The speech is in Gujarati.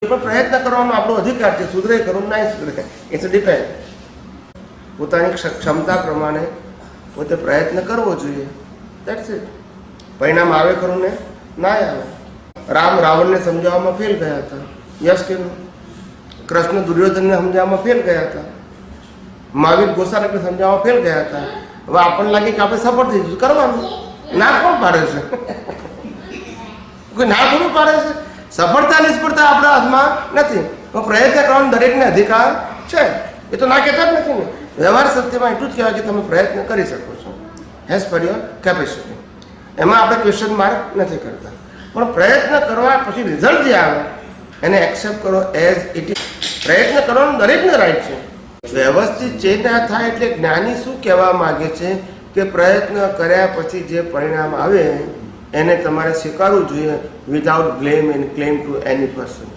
પણ પ્રયત્ન કરવાનો આપણો અધિકાર છે, સુધરે કરવું ના સુધરે, ઇટ્સ ડિપેન્ડ. પોતાની ક્ષમતા પ્રમાણે પોતે પ્રયત્ન કરવો જોઈએ. That's it. પરિણામ આવે ખરું ને ના આવે. રામ રાવણને સમજાવવામાં ફેલ ગયા હતા, યસ કે નો? કૃષ્ણ દુર્યોધનને સમજાવવામાં ફેલ ગયા હતા, મહાવીર ગોસાલકને સમજાવવામાં ફેલ ગયા હતા. હવે આપણને લાગે કે આપણે સફળ થઈ જશું, કરવાનું. ના કોણ પાડે છે? કોઈ ના થોડું પાડે છે? સફળતા નિષ્ફળતા આપણા હાથમાં નથી, પણ પ્રયત્ન કરવાનો દરેકને અધિકાર છે. એ તો ના કહેતા જ નથી ને. વ્યવહાર સત્યમાં એટલું જ કહેવાય કે તમે પ્રયત્ન કરી શકો છો એઝ પર યોર કેપેસિટી. એમાં આપણે ક્વેશ્ચન માર્ક નથી કરતા, પણ પ્રયત્ન કરવા પછી રિઝલ્ટ જે આવે એને એક્સેપ્ટ કરો એઝ ઇટ ઇઝ. પ્રયત્ન કરવાનો દરેકને રાઈટ છે. વ્યવસ્થિત ચેતના થાય એટલે જ્ઞાની શું કહેવા માગે છે કે પ્રયત્ન કર્યા પછી જે પરિણામ આવે એને તમારે સ્વીકારવું જોઈએ without blame and claim to any person.